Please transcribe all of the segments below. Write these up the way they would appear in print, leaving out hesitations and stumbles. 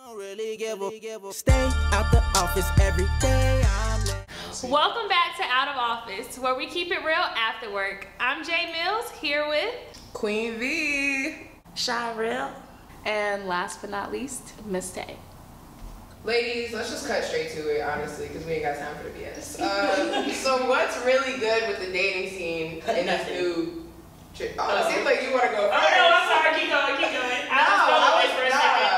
Don't really give a stay out the office every day. Welcome back to Out of Office, where we keep it real after work. I'm Jay Mills, here with Queen V, Shy Real, and last but not least, Miss Tay. Ladies, let's just cut straight to it, honestly, because we ain't got time for the BS. So what's really good with the dating scene in this new... It seems like you want to go first. Oh, no, I'm sorry. Keep going. I'm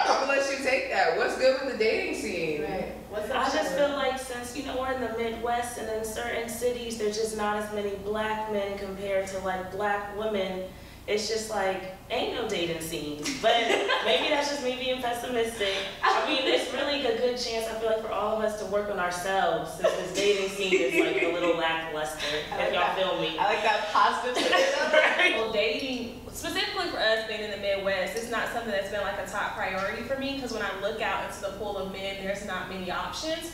going to let you take that. What's good with the dating scene? Right. I just feel like since, we're in the Midwest and in certain cities, there's just not as many black men compared to, black women. It's just ain't no dating scene. But maybe that's just me being pessimistic. I mean, it's really a good chance, I feel like, for all of us to work on ourselves since this dating scene is, a little lackluster, if y'all feel me. I like that positive. Right. Well, dating, specifically for us being in the Midwest, it's not something that's been, a top priority for me, because when I look out into the pool of men, there's not many options.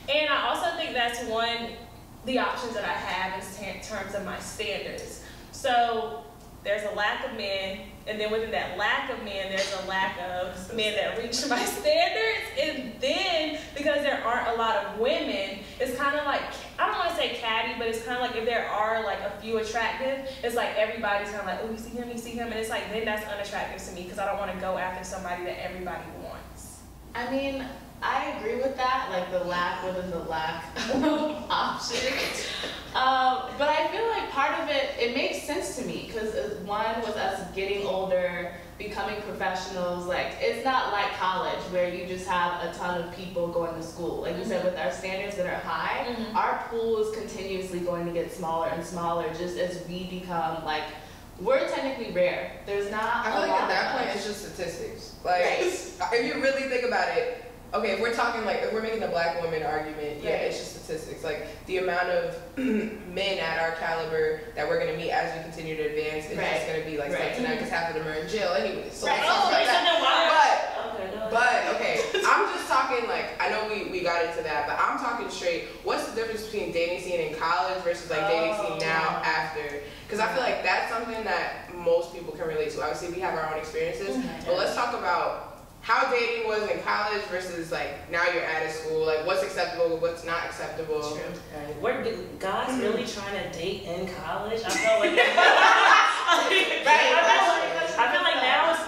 And I also think that's the options that I have in terms of my standards. So there's a lack of men, and then within that lack of men, there's a lack of men that reach my standards. And then, because there aren't a lot of women, it's kind of I don't want to say catty, but it's kind of if there are a few attractive, it's everybody's kind of oh, you see him, and it's then that's unattractive to me, because I don't want to go after somebody that everybody wants. I mean, I agree with that, the lack within the lack of options. But I feel part of it makes sense to me, because one, with us getting older, becoming professionals, it's not like college where you just have a ton of people going to school. Like you said, with our standards that are high, our pool is continuously going to get smaller and smaller just as we become we're technically rare. There's not I feel a lot at that of point us. it's just statistics. Right. If you really think about it, okay, if we're talking if we're making the black woman argument, yeah, it's just statistics. The amount of men at our caliber that we're gonna meet as we continue to advance is just gonna be slim tonight, because half of them are in jail anyway. So let's talk about that. But okay, I'm just talking I know we got into that, but I'm talking straight. What's the difference between dating scene in college versus dating scene now after? Because I feel that's something that most people can relate to. Obviously, we have our own experiences, but let's talk about how dating was in college versus now you're out of school. What's acceptable, what's not acceptable. True. God's really trying to date in college. I feel I feel now it's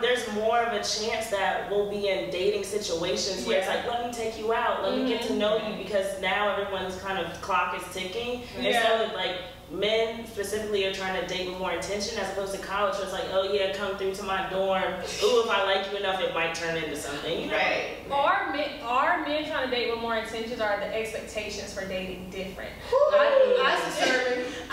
there's more of a chance that we'll be in dating situations where it's let me take you out, let me get to know you, because now everyone's kind of clock is ticking. And so men specifically are trying to date with more intention, as opposed to college where it's oh yeah, come through to my dorm. Ooh, if I like you enough, it might turn into something. Right. Are men trying to date with more intentions, or are the expectations for dating different?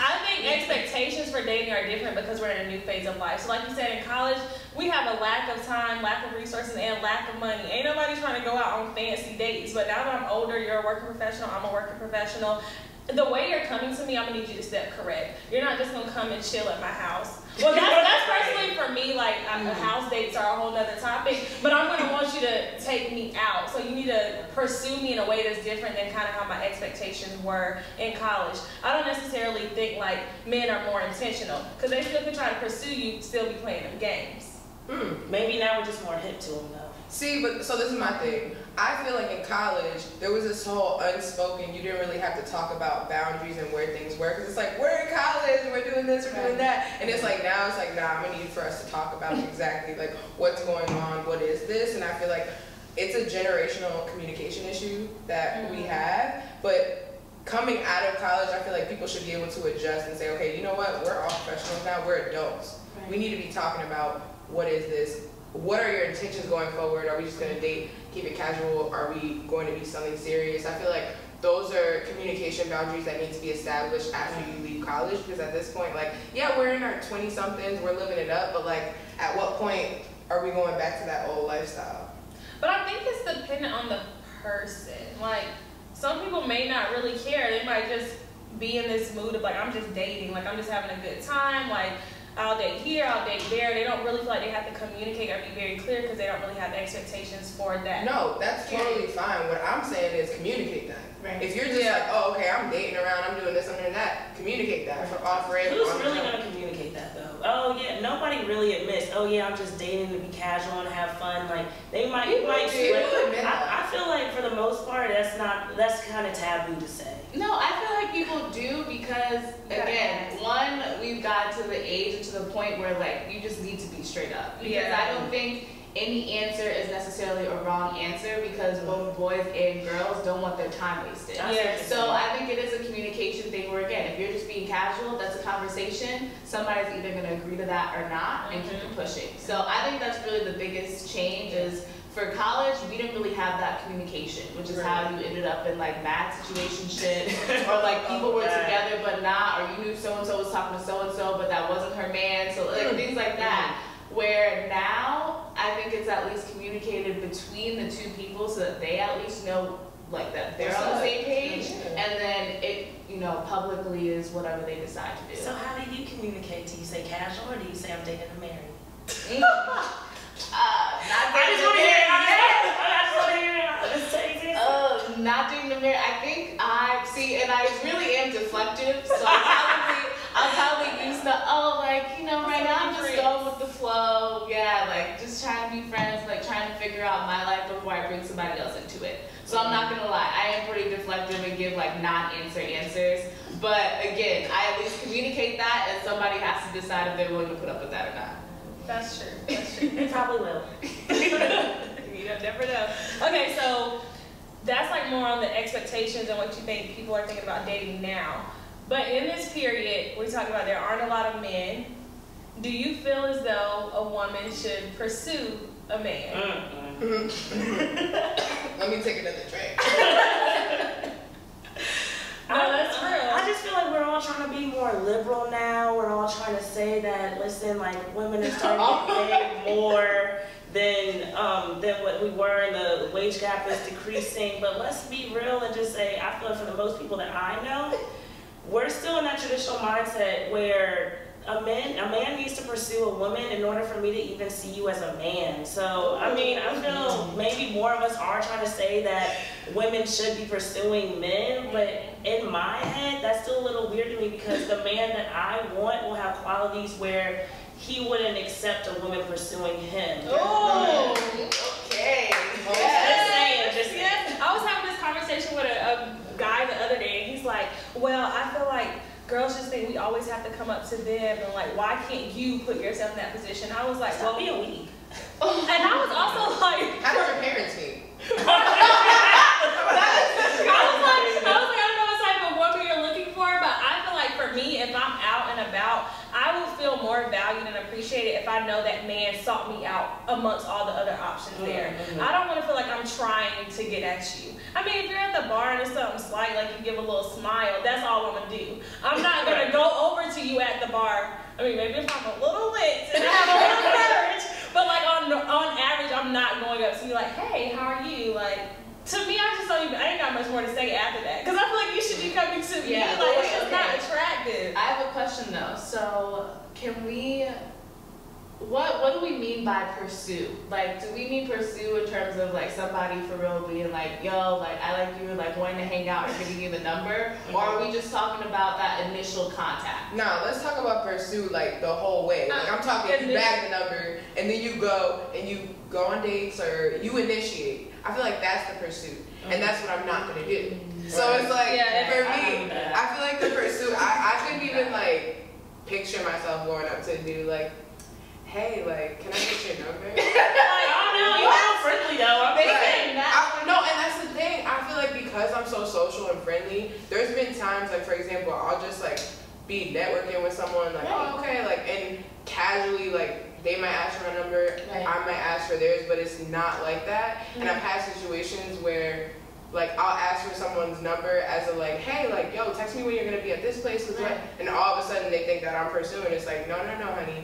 I think expectations for dating are different because we're in a new phase of life. So like you said, in college, we have a lack of time, lack of resources, and lack of money. Ain't nobody trying to go out on fancy dates. But now that I'm older, you're a working professional, I'm a working professional. The way you're coming to me, I'm gonna need you to step correct. You're not just gonna come and chill at my house. Well, that's personally for me. House dates are a whole nother topic. But I'm gonna want you to take me out. So you need to pursue me in a way that's different than kind of how my expectations were in college. I don't necessarily think men are more intentional, because they still can try to pursue you, still be playing them games. Maybe now we're just more hip to them though. See, but so this is my thing. I feel in college, there was this whole unspoken, you didn't really have to talk about boundaries and where things were, because it's we're in college and we're doing this, we're doing that. And it's now it's nah, I'm gonna need for us to talk about exactly what's going on, what is this? And I feel it's a generational communication issue that we have, but coming out of college, I feel people should be able to adjust and say, okay, you know what, we're all professionals now, we're adults. We need to be talking about what is this? What are your intentions going forward? Are we just going to date, keep it casual? Are we going to be something serious? I feel those are communication boundaries that need to be established after you leave college, because at this point, yeah, we're in our 20-somethings, we're living it up, but at what point are we going back to that old lifestyle? But I think it's dependent on the person. Some people may not really care. They might just be in this mood of I'm just dating, I'm just having a good time, I'll date here, I'll date there. They don't really feel they have to communicate or be very clear, because they don't really have expectations for that. No, that's totally fine. What I'm saying is communicate that. Right. If you're just oh, okay, I'm dating around, I'm doing this, I'm doing that, communicate that. Who's really going to communicate that though? Oh yeah, nobody nobody really admits, oh yeah, I'm just dating to be casual and have fun. Like they might do slip. admit that. I feel like for the most part, that's kind of taboo to say. No, I feel like people do because, again, one, we've got to the age and to the point where, like, you just need to be straight up. Because I don't think any answer is necessarily a wrong answer because both boys and girls don't want their time wasted. So I think it is a communication thing where, again, if you're just being casual, that's a conversation. Somebody's either going to agree to that or not and keep it pushing. So I think that's really the biggest change is for college, we didn't really have that communication, which is how you ended up in like mad situation shit, or like people were together but not, or you knew so-and-so was talking to so-and-so but that wasn't her man, so like things like that. Where now, I think it's at least communicated between the two people so that they at least know like that they're on the same page, and then it, you know, publicly is whatever they decide to do. So how do you communicate? Do you say casual or do you say I'm dating a married? Not doing the mirror. I think I see, and I really am deflective, so I'm probably used to like, you know, right now I'm just going with the flow. Yeah, like just trying to be friends, like trying to figure out my life before I bring somebody else into it. So I'm not gonna lie, I am pretty deflective and give like non-answer answers. But again, I at least communicate that, and somebody has to decide if they're willing to put up with that or not. That's true. That's true. They probably will. You never know. Okay, so that's like more on the expectations and what you think people are thinking about dating now. But in this period, we're talking about there aren't a lot of men. Do you feel as though a woman should pursue a man? Let me take another drink. No, that's real. I just feel like we're all trying to be more liberal now. We're all trying to say that, listen, like women are starting to get paid more than what we were, and the wage gap is decreasing. But let's be real and just say, I feel like for the most people that I know, we're still in that traditional mindset where a man needs to pursue a woman in order for me to even see you as a man. So, I mean, I feel maybe more of us are trying to say that women should be pursuing men, but in my head, that's still a little weird to me because the man that I want will have qualities where he wouldn't accept a woman pursuing him. Oh, okay. Just saying. I was having this conversation with a guy the other day, and he's like, well, I feel like girls just think we always have to come up to them, and like, why can't you put yourself in that position? I was like, well, Be a week. and I was also like, How did your parents meet? I was like, I don't know what type of woman you're looking for, but I feel like for me, if I'm out and about, I will feel more valued and appreciated if I know that man sought me out amongst all the other options there. I don't want to feel like I'm trying to get at you. I mean, if you're at the bar and it's something slight, like you give a little smile, that's all I'm going to do. I'm not going to go over to you at the bar. I mean, maybe if I'm a little lit and I have a little courage, but like on average, I'm not going up to you like, hey, how are you? Like, to me, I ain't got much more to say after that. Because I feel like you should be coming to me. Yeah, Like, it's just not attractive. I have a question though. So can we, what do we mean by pursue? Like, do we mean pursue in terms of like somebody for real being like, yo, like I like you, like wanting to hang out or giving you the number? Or are we just talking about that initial contact? No, let's talk about pursue like the whole way. Like I'm talking, you bag the number and then you go on dates or you initiate. I feel like that's the pursuit, and that's what I'm not gonna do. So it's like for me, I feel like the pursuit. I couldn't even like picture myself going up to a dude like, hey, like, can I get your number? You sound friendly though. I'm saying that. No, and that's the thing. I feel like because I'm so social and friendly, there's been times like, for example, I'll just like be networking with someone like, oh, okay, like, and casually like. They might ask for my number, I might ask for theirs, but it's not like that. And I've had situations where, like, I'll ask for someone's number as a, like, hey, like, yo, text me when you're going to be at this place. And all of a sudden they think that I'm pursuing. It's like, no, honey,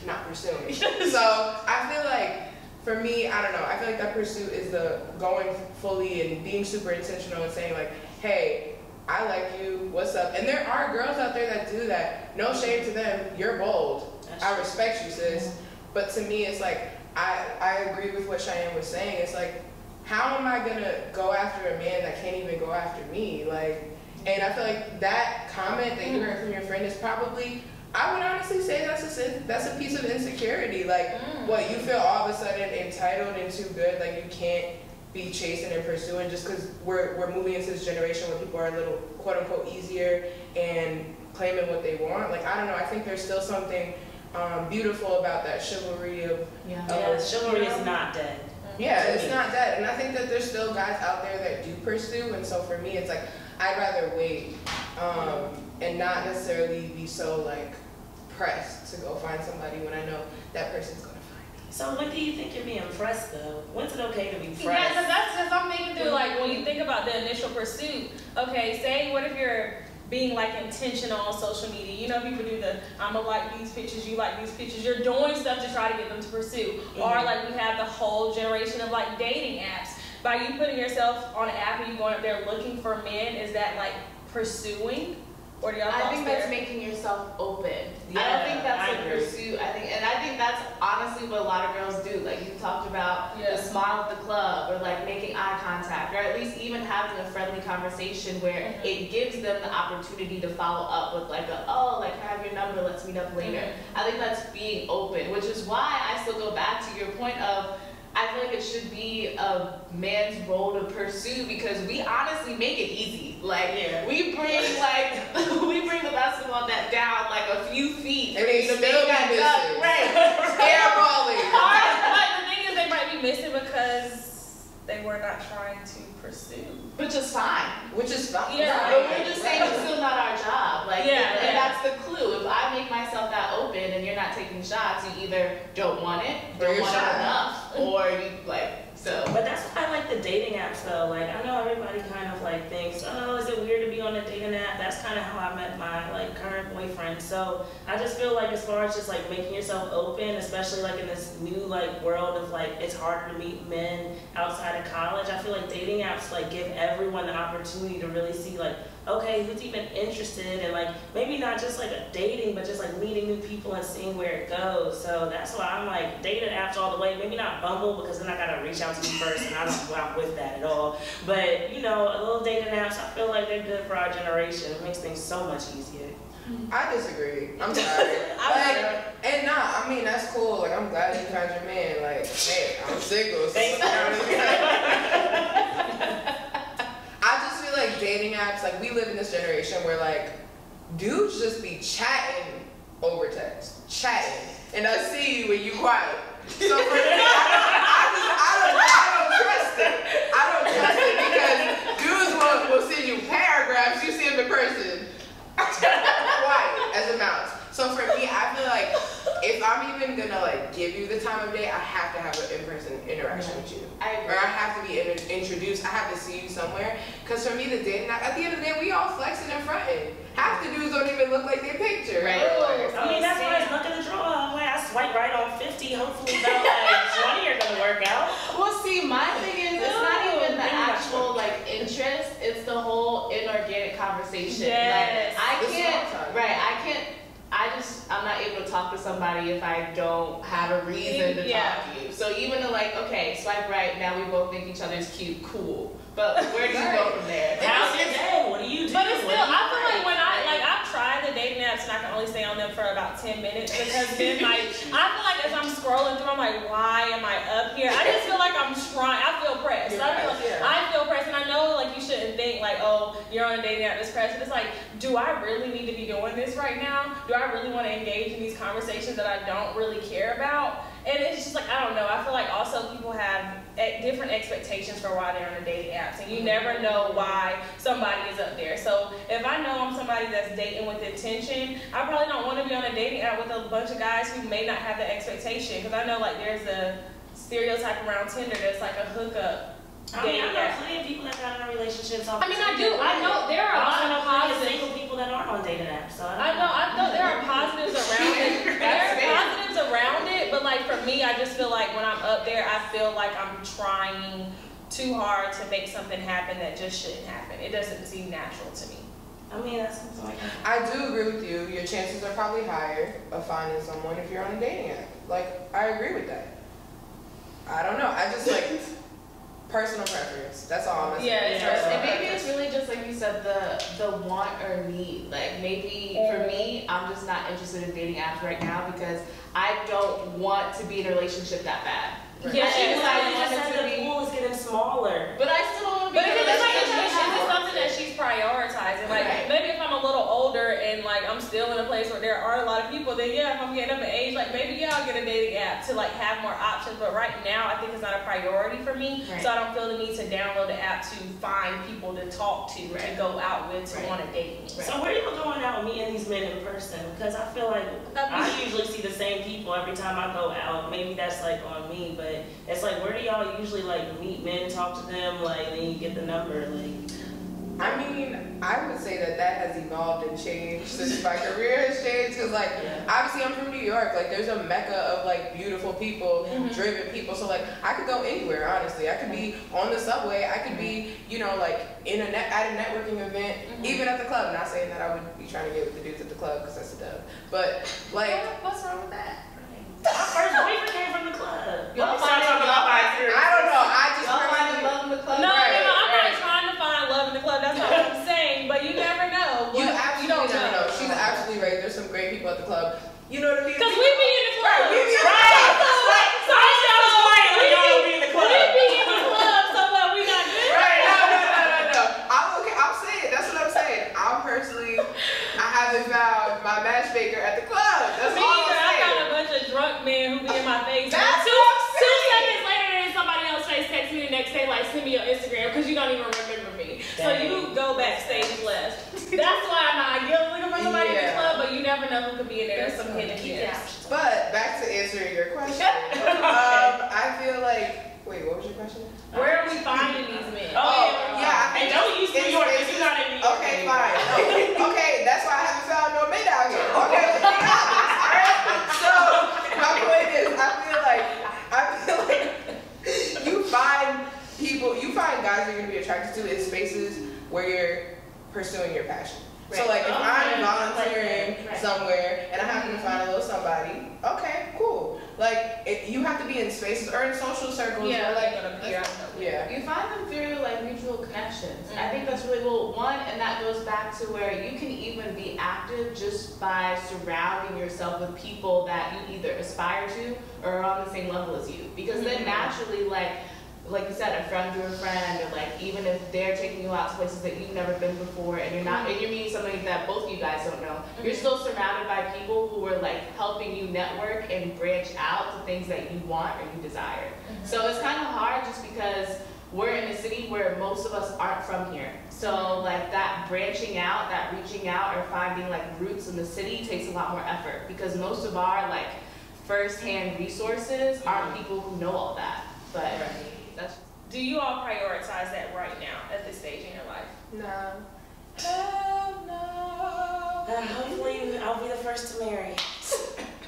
not pursuing. So I feel like, for me, I don't know. I feel like that pursuit is the going fully and being super intentional and saying, like, hey, I like you, what's up? And there are girls out there that do that. No shame to them. You're bold. I respect you, sis. But to me, it's like, I agree with what Cheyenne was saying. It's like, how am I going to go after a man that can't even go after me? Like, and I feel like that comment that you heard from your friend is probably, I would honestly say that's a piece of insecurity. Like, what, you feel all of a sudden entitled and too good, like you can't be chasing and pursuing just because we're moving into this generation where people are a little quote unquote easier and claiming what they want. Like, I don't know, I think there's still something beautiful about that chivalry of chivalry is not dead. Yeah, it's not dead. And I think that there's still guys out there that do pursue, and so for me it's like I'd rather wait and not necessarily be so like pressed to go find somebody when I know that person's gonna find me. So when do you think you're being pressed though? When's it okay to be pressed? Yeah, because that's because I'm thinking through like when you think about the initial pursuit. Okay, say what if you're being like intentional on social media. You know, people do the I'ma like these pictures, you like these pictures. You're doing stuff to try to get them to pursue. Or like we have the whole generation of like dating apps. By you putting yourself on an app and you going up there looking for men, is that like pursuing? Or do y'all I think that's there? making yourself open. Yeah, I don't think that's I a agree. pursuit. I think that's honestly what a lot of girls do. Like you talked about the smile at the club, or like making eye contact, or at least even having a friendly conversation where it gives them the opportunity to follow up with like can I have your number, let's meet up later. I think that's being open, which is why I still go back to your point of I feel like it should be a man's role to pursue, because we honestly make it easy. Like we bring the basketball net down like a few feet And they to still make be that missing. dunk. Right. Airballing. But the thing is, they might be missing because they were not trying to pursue. Which is fine. Which is fine. Yeah. But we're just saying it's still not our job. Like, Yeah, and yeah. that's the clue. If I make myself that open and you're not taking shots, you either don't want it, Or don't you're want it shy. enough, or you so. But that's why I like the dating apps though. Like I know everybody kind of like thinks, oh, is it weird to be on a dating app? That's kind of how I met my like current boyfriend. So I just feel like as far as just like making yourself open, especially like in this new like world of like it's harder to meet men outside of college. I feel like dating apps like give everyone the opportunity to really see like, okay, who's even interested, and like maybe not just like a dating, but just like meeting new people and seeing where it goes. So that's why I'm like dating apps all the way. Maybe not Bumble, because then I gotta reach out to you first, and I don't go out with that at all. But you know, a little dating apps, I feel like they're good for our generation. It makes things so much easier. I disagree. I'm sorry. And nah, I mean that's cool. Like I'm glad you found your man. Like, hey, I'm single. So Thanks. I just feel like dating apps, like we live in this generation where like dudes just be chatting over text, chatting, and I see you when you quiet. So for me, I don't trust it. I don't trust it because dudes will send you paragraphs. You see them in person, quiet as a mouse. So for me, I feel like if I'm even gonna like give you the time of day, I have to have an in-person interaction with you. Or I have to be introduced. I have to see you somewhere. Because for me, the dating app, at the end of the day, we all flexing and fronting. Half the dudes don't even look like their picture. Right. I mean, that's why it's luck of the draw. When I swipe right on 50, hopefully about like 20 are gonna work out. Well, see, my thing is, it's not even the actual like interest; it's the whole inorganic conversation. Yes. Like, The small talk. I'm not able to talk to somebody if I don't have a reason to talk to you. So even though like, okay, swipe right, now we both think each other's cute, cool. But where do you go from there? How's your day? What do you do? But it's still, What do you I feel like think? when I've tried the dating apps and I can only stay on them for about 10 minutes because then like, I feel like as I'm scrolling through, I'm like, why am I up here? I just feel like I'm trying, I feel pressed. I feel pressed, and I know like you shouldn't think like, oh, you're on a dating app, it's pressed. But it's like, do I really need to be doing this right now? Do I really want to engage in these conversations that I don't really care about? And it's just like, I don't know. I feel like also people have different expectations for why they're on the dating apps, and you never know why somebody is up there. So if I know I'm somebody that's dating with intention, I probably don't want to be on a dating app with a bunch of guys who may not have the expectation, because I know like there's a stereotype around Tinder that's like a hookup. I mean, I know plenty of people that got in relationships. I mean, I do. I know there are a lot of positive positives. single people that aren't on dating apps. So I know there are positives around it. There are positives around it, but like for me, I just feel like when I'm up there, I feel like I'm trying too hard to make something happen that just shouldn't happen. It doesn't seem natural to me. I mean, that's something like that. I do agree with you. Your chances are probably higher of finding someone if you're on a dating app. Like, I agree with that. I don't know. I just like, personal preference. That's all I'm gonna say. Yeah, it's Personal And maybe preference. it's really just like you said, the want or need. Like maybe for me, I'm just not interested in dating apps right now because I don't want to be in a relationship that bad. Right. Yeah, She she was was like, I you want just it said to the be- pool is getting smaller. But I still don't want to be But in if a it's like, relationship is that it bad. something that she's prioritizing? Like, Right. maybe if I'm a little older and like I'm still in a place where there are a lot of people, then yeah, if I'm getting up in age, like maybe yeah, I'll get a dating app to like have more options. But right now, I think it's not a priority for me, Right. so I don't feel the need to download the app to find people to talk to, to Right. go out with, to Right. want to date me. So where are y'all going out and meeting these men in person? Because I feel like I usually see the same people every time I go out. Maybe that's like on me, but it's like, where do y'all usually like meet men, talk to them, like then you get the number, like. I mean, I would say that has evolved and changed since my career has changed. Cause like, Yeah. obviously I'm from New York. Like, there's a mecca of like beautiful people, driven people. So like, I could go anywhere. Honestly, I could be on the subway. I could be, you know, like at a networking event, even at the club. Not saying that I would be trying to get with the dudes at the club, cause that's a dub. But like, What's wrong with that? My first boyfriend came from the club. Y'all Let's not talk about my experience. I don't know. I just Y'all find personally- love in the club? No, Right, I'm not right. trying to find love in the club. That's not what I'm saying. But you never know. You What- absolutely never know. She's absolutely right. There's some great people at the club. You know what I mean? Because we be in the club. Right, we be in the Right. Right. So I was lying when y'all be in the club. We be in the club, so what? We not good. Right, no. I'm okay. I'm saying, that's what I'm saying. I'm personally, I haven't found my matchmaker at the club. That's Me all either. I I'm saying. got a bunch of drunk men who be in my face. That's two, what I'm 2 saying. seconds later, then somebody else face text me the next day, like, send me your Instagram, because you don't even remember me. So Dang. you go backstage left. That's why I'm not looking for somebody in the Yeah. club, but you never know who could be in there. There's some hidden Yeah. gems. But back to answering your question. I feel like, wait, what was your question? Where are we finding these men? Oh, yeah. And don't use New It's York if spaces- you're not in New York. Okay, fine. No. Okay, that's why I haven't found no men out here. Okay, let's be honest. Alright? So my point is, I feel like you find guys you're gonna be attracted to in spaces where you're pursuing your passion. So Right. like if I'm Okay. volunteering Right. somewhere and I happen to find a little somebody, okay, cool. Like you have to be in spaces or in social circles Yeah, where like yeah. yeah. You find them through like mutual connections. I think that's really well one, and that goes back to where you can even be active just by surrounding yourself with people that you either aspire to or are on the same level as you. Because then naturally, like you said, a friend to a friend, or like even if they're taking you out to places that you've never been before, and you're not, and you're meeting somebody that both of you guys don't know, you're still surrounded by people who are like helping you network and branch out to things that you want or you desire. So it's kind of hard just because we're in a city where most of us aren't from here. So like that branching out, that reaching out, or finding like roots in the city takes a lot more effort because most of our like first-hand resources aren't people who know all that. But that's Do you all prioritize that right now at this stage in your life? No. Hopefully, I'll be the first to marry.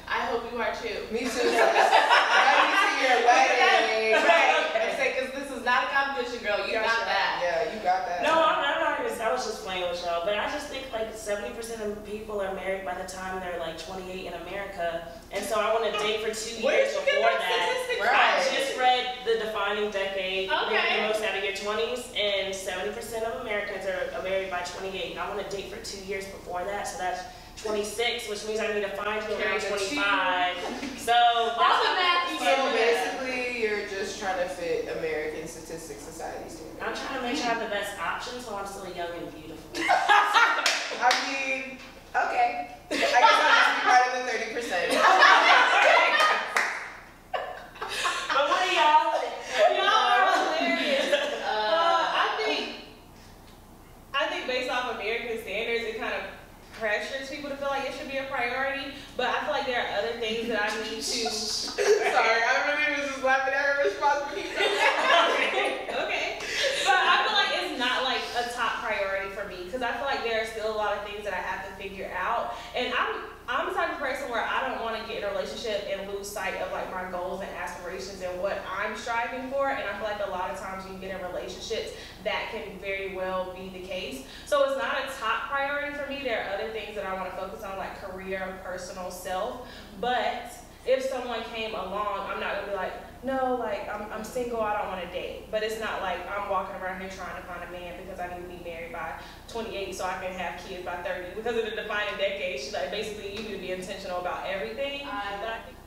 I hope you are too. Me too. Let me see your wedding. Right. I say because this is not a competition, girl. You got that. Yeah, you got that. No, I'm not even. I was just playing with y'all, but I just think like 70% of people are married by the time they're like 28 in America, and so I want to date for 2 Where years did you get before that that. statistic Right. I just read The Defining Decade, Okay. Make the Most Out of Your 20s, and 70% of Americans are married by 28. I want to date for 2 years before that, so that's 26, which means I need to find you around 25. So that's the math you So get with that. basically, you're just trying to fit American Statistics Society standards. I'm trying to make sure I have the best options while I'm still young and beautiful. I mean, okay. I guess I'll just be part of the 30%. But what are y'all? Y'all are hilarious. I think based off American standards, it kind of pressures people to feel like it should be a priority. But I feel like there are other things that I need to. Sorry, I really was just laughing at her response. Okay. But I feel like it's not like a top priority for me because I feel like there are still a lot of things that I have to figure out. And I'm the type of person where I don't want to get in a relationship and lose sight of like my goals and aspirations and what I'm striving for. And I feel like a lot of times when you get in relationships, that can very well be the case. So it's not a top priority for me. There are other things that I want to focus on, like career, personal self. But if someone came along, I'm not gonna be like, no, like I'm single, I don't want to date. But it's not like I'm walking around here trying to find a man because I need to be married by 28 so I can have kids by 30. Because of the defining decade, she's like, basically you need to be intentional about everything.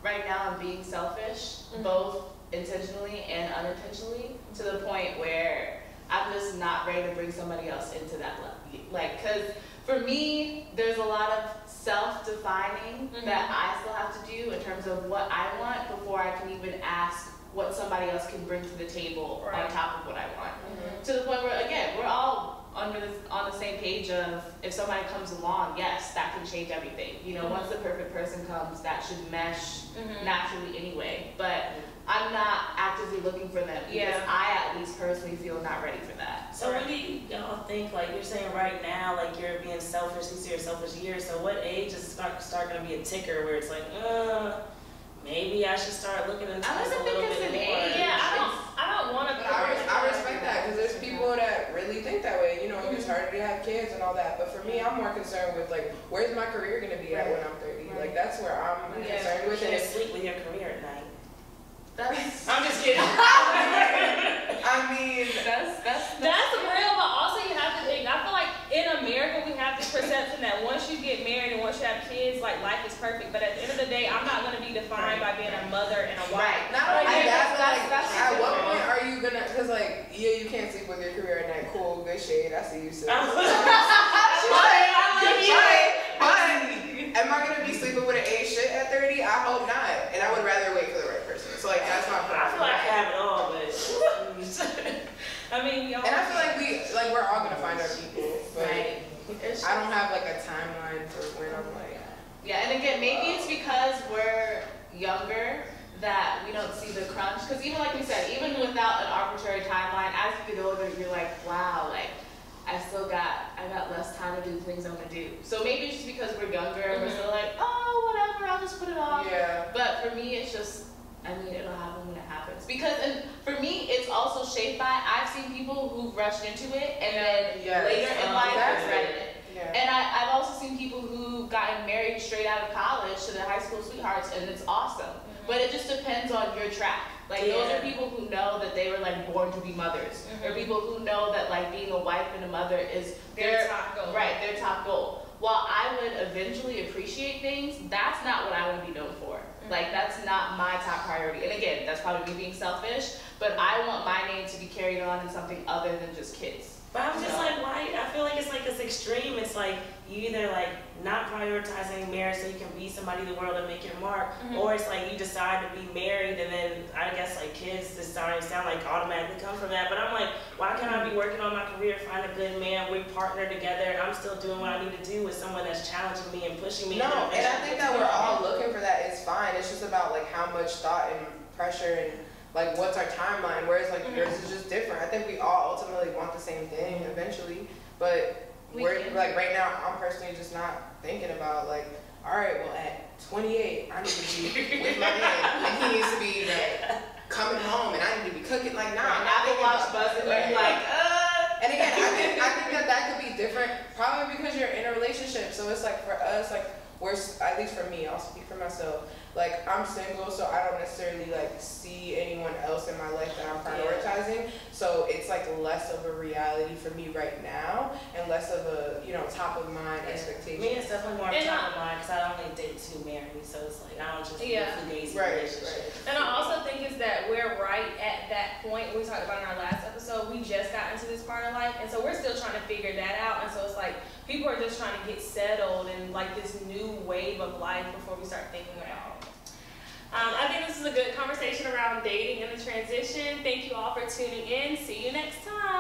Right now I'm being selfish, both intentionally and unintentionally, to the point where I'm just not ready to bring somebody else into that level. Like, cause for me, there's a lot of self-defining that I still have to do in terms of what I want before I can even ask what somebody else can bring to the table on top of what I want. To the point where, again, we're all on the same page of if somebody comes along, yes, that can change everything. You know, once the perfect person comes, that should mesh naturally anyway. But I'm not actively looking for them because I at least personally feel not ready for that. So when do y'all think, like you're saying right now, like you're being selfish, these are your selfish years, so what age is start going to be a ticker where it's like, maybe I should start looking into this a little bit more? Yeah, I don't want to. I respect that because there's people that really think that way. You know, you started to have kids and all that. But for me, I'm more concerned with like, where's my career going to be at when I'm 30? Like that's where I'm concerned with. You can't sleep with your career at night. I'm just kidding. I mean, that's real, but also you have to think. I feel like in America we have this perception that once you get married and once you have kids, like life is perfect. But at the end of the day, I'm not going to be defined by being a mother and a wife. Right. Not only that, but like, at what point are you gonna? Because like, yeah, you can't sleep with your career at night. Cool, good shade. I see you soon. But am I gonna be sleeping with an A shit at 30? I hope not. And I would rather wait for the right person. So like that's my point. I feel like I have it all, but I mean, we all. And I feel like we're all gonna find our people. But It's I don't have like a timeline for when I'm like. Yeah, and again, maybe it's because we're younger that we don't see the crunch. Because even like we said, even without an arbitrary timeline, as you get older, you're like, wow, like I got less time to do things I'm gonna do. So maybe it's just because we're younger and we're still like, oh, whatever, I'll just put it off. Yeah. But for me, it's just, I mean, it'll happen when it happens. Because, and for me, it's also shaped by, I've seen people who've rushed into it and then later in life regretted it. Yeah. And I've also seen people who've gotten married straight out of college to their high school sweethearts, and it's awesome. But it just depends on your track. Like, those are people who know that they were, like, born to be mothers. Or people who know that, like, being a wife and a mother is their top goal. Right, their top goal. While I would eventually appreciate things, that's not what I want to be known for. Like, that's not my top priority. And again, that's probably me being selfish, but I want my name to be carried on in something other than just kids. But I'm just like, why? I feel like it's like this extreme. It's like you either like not prioritizing marriage so you can be somebody in the world and make your mark, or it's like you decide to be married and then I guess like kids just sound like automatically come from that. But I'm like, why can't I be working on my career, find a good man, we partner together, I'm still doing what I need to do with someone that's challenging me and pushing me. No, and I think that we're all looking for that. It's fine. It's just about like how much thought and pressure and like what's our timeline, whereas like yours is just different. I think we all ultimately want the same thing eventually, but we're like right now I'm personally just not thinking about like, all right, well at 28 I need to be with my man and he needs to be like coming home and I need to be cooking. Like nah, Apple Watch buzzing, like And again, I think that could be different probably because you're in a relationship. So it's like for us, like we're, at least for me, I'll speak for myself, like I'm single, so I don't necessarily like see anyone else in my life that I'm prioritizing. So it's like less of a reality for me right now and less of a, you know, top of mind expectation. Me, it's definitely more top of mind because I only date two married, so it's like I don't just do fugazi relationships. And I also think is that we're right at that point we talked about in our last episode. We just got into this part of life, and so we're still trying to figure that out. And so it's like people are just trying to get settled in like this new wave of life before we start thinking about it. I think this is a good conversation around dating and the transition. Thank you all for tuning in. See you next time.